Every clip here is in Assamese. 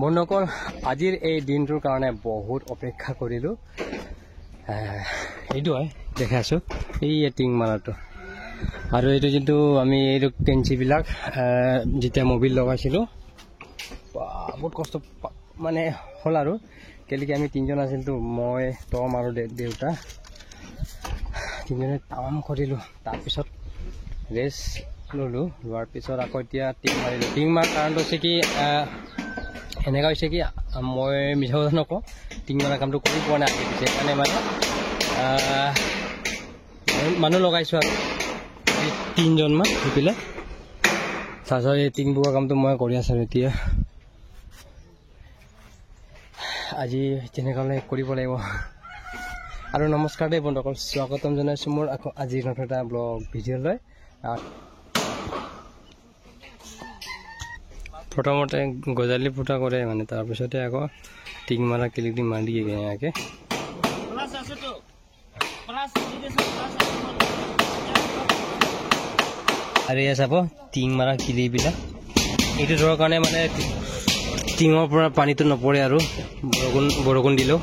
বন্ধুসকল আজিৰ এই দিনটোৰ কাৰণে বহুত অপেক্ষা কৰিলোঁ। এইটো হয় দেখাই আছোঁ, এই টিং মাৰাটো। আৰু এইটো যোনটো আমি এইটো কেঞ্চিবিলাক যেতিয়া মবিল লগাইছিলোঁ বহুত কষ্ট মানে হ'ল আৰু কেলেকি আমি তিনিজন আছিলতো, মই টম আৰু দেউতা তিনিজনে তাম কৰিলোঁ। তাৰপিছত ৰেষ্ট ল'লোঁ, লোৱাৰ পিছত আকৌ এতিয়া টিং মাৰিলোঁ। টিং মাৰ কাৰণটো হৈছে কি এনেকুৱা হৈছে কি মই মিছা কথা নকওঁ, টিং মাৰা কামটো কৰি পোৱা নাই আগে পিছে, সেইকাৰণে মানে মানুহ লগাইছোঁ আৰু তিনিজনমান শিকিলে। তাৰপিছত এই টিং বোৱা কামটো মই কৰি আছোঁ এতিয়া। আজি তেনেকৈ কৰিব লাগিব। আৰু নমস্কাৰ দেই বন্ধুসকল, স্বাগতম জনাইছোঁ মোৰ আকৌ আজিৰ নতুন এটা ব্লগ ভিডিঅ'লৈ। প্ৰথমতে গজালি ফুটা কৰে মানে, তাৰপিছতে আকৌ টিং মাৰা কিলিটি মাৰি দিয়ে ধুনীয়াকৈ। আৰু এয়া চাব টিং মাৰা কিলিবিলাক, এইটো ধৰাৰ কাৰণে মানে টিঙৰ পৰা পানীটো নপৰে আৰু বৰষুণ দিলেও।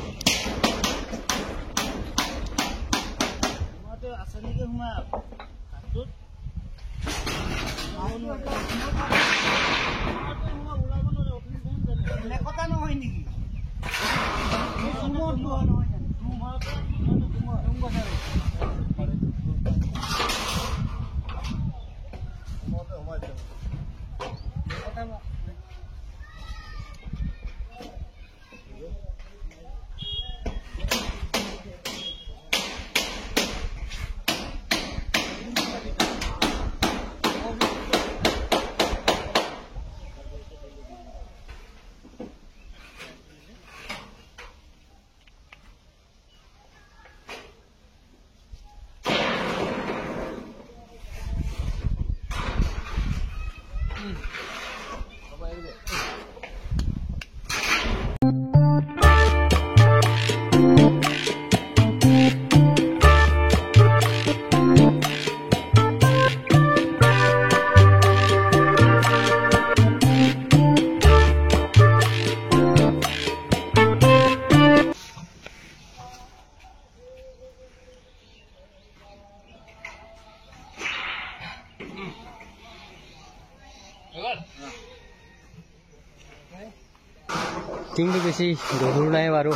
টিংটো বেছি গধুৰ নাই বাৰু,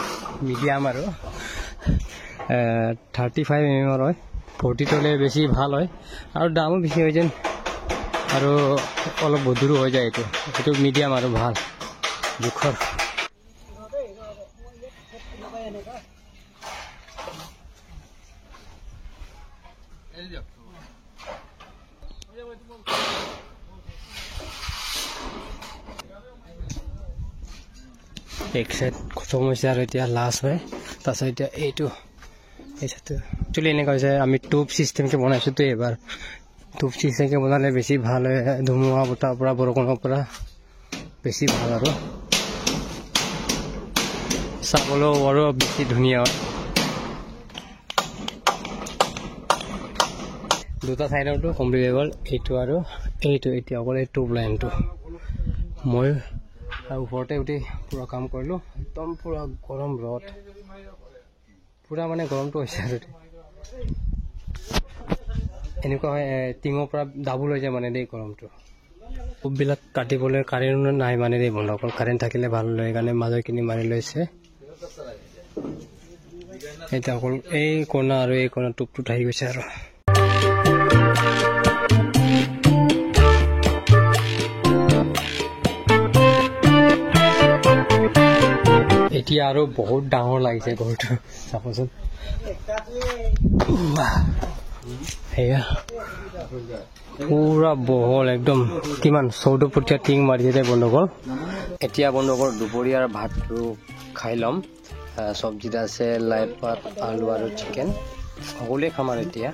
মিডিয়াম আৰু 35 mm হয়। 40 হ'লে বেছি ভাল হয় আৰু দামো বেছি হৈ যেন, আৰু অলপ গধুৰো হৈ যায়। এইটো মিডিয়াম আৰু ভাল জোখৰ। এক চাইড খতম হৈছে আৰু এতিয়া লাষ্ট হয়। তাৰপিছত এতিয়া এইটো একচুৱেলি এনেকুৱা হৈছে, আমি টোপ চিষ্টেমকৈ বনাইছোঁতো এইবাৰ। টোপ চিষ্টেমকৈ বনালে বেছি ভাল হয়, ধুমুহা বতাহৰ পৰা বৰষুণৰ পৰা বেছি ভাল আৰু চাবলৈও আৰু বেছি ধুনীয়া হয়। দুটা চাইডতো কমপ্লিট হৈ গ'ল, এইটো আৰু এইটো। এতিয়া অকল এই টোপ লাইনটো মই ওপৰতে উঠি পূৰা কাম কৰিলোঁ। একদম পূৰা গৰম ৰ'দ, পূৰা মানে গৰমটো হৈছে আৰু এনেকুৱা হয় টিঙৰ পৰা ডাবুল হৈ যায় মানে দেই গৰমটো। টোপবিলাক কাটিবলৈ কাৰেণ্ট নাই মানে দেই বন্ধুসকল, কাৰেণ্ট থাকিলে ভাল হয়, সেইকাৰণে মাজৰখিনি মাৰি লৈছে। এতিয়া অকল এই কোণা আৰু এই কোণা টোপটোত আহি গৈছে আৰু এতিয়া আৰু বহুত ডাঙৰ লাগিছে ঘৰটো, চাবচোন। সেয়া পুৰা বহল একদম, কিমান 14 ফুটীয়া টিং মাৰিছে বন্ধুসকল। এতিয়া বন্ধুসকল দুপৰীয়াৰ ভাতটো খাই ল'ম। চব্জিত আছে লাই পাত, আলু আৰু চিকেন, সকলোৱে খাম আৰু এতিয়া।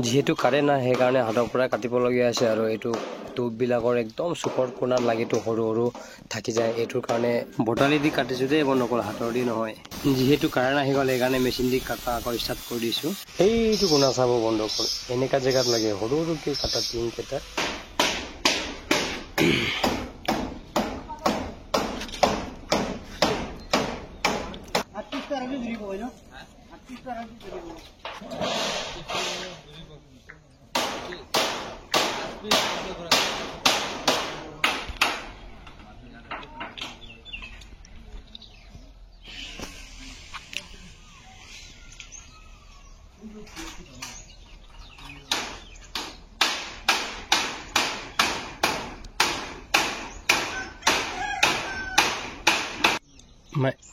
যিহেতু কাৰেণ্ট নাই সেইকাৰণে হাতৰ পৰাই কাটিবলগীয়া আছে। আৰু এইটো টোপবিলাকৰ একদম চুকৰ কোণাত লাগিটো সৰু সৰু থাকি যায়, এইটোৰ কাৰণে বটালি দি কাটিছোঁ দেই বন্ধুসকল, হাতৰ দি নহয়। যিহেতু কাৰেণ্ট আহি গ'ল সেইকাৰণে মেচিন দি কাটা আকৌ ষ্টাৰ্ট কৰি দিছোঁ। এইটো কোণা চাব বন্ধুসকল, এনেকুৱা জেগাত লাগে সৰু সৰুকৈ কাটা টিংকেইটা।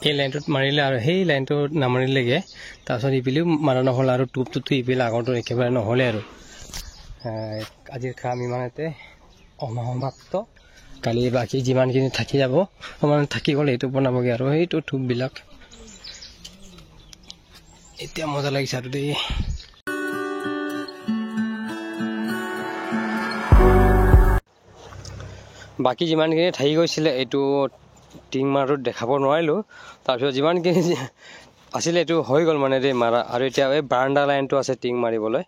এই লাইনটোত মাৰিলে আৰু সেই লাইনটোত নামাৰিলেগে তাৰপিছত ইপিলেও মাৰা নহ'ল আৰু টোপটোতো ইপিলে আগৰটো একেবাৰে নহ'লে আৰু আজিৰ কাম ইমানতে অসমাপ্ত কালি বাকী যিমানখিনি থাকি যাব সমান থাকি গ'লে সেইটো বনাবগৈ আৰু সেইটো টোপবিলাক এতিয়া মজা লাগিছে আৰু দেই বাকী যিমানখিনি থাকি গৈছিলে এইটো টিং মাৰটোত দেখাব নোৱাৰিলোঁ তাৰপিছত যিমানখিনি আছিলে এইটো হৈ গ'ল মানে দেই মাৰা আৰু এতিয়া এই বাৰাণ্ডা লাইনটো আছে টিং মাৰিবলৈ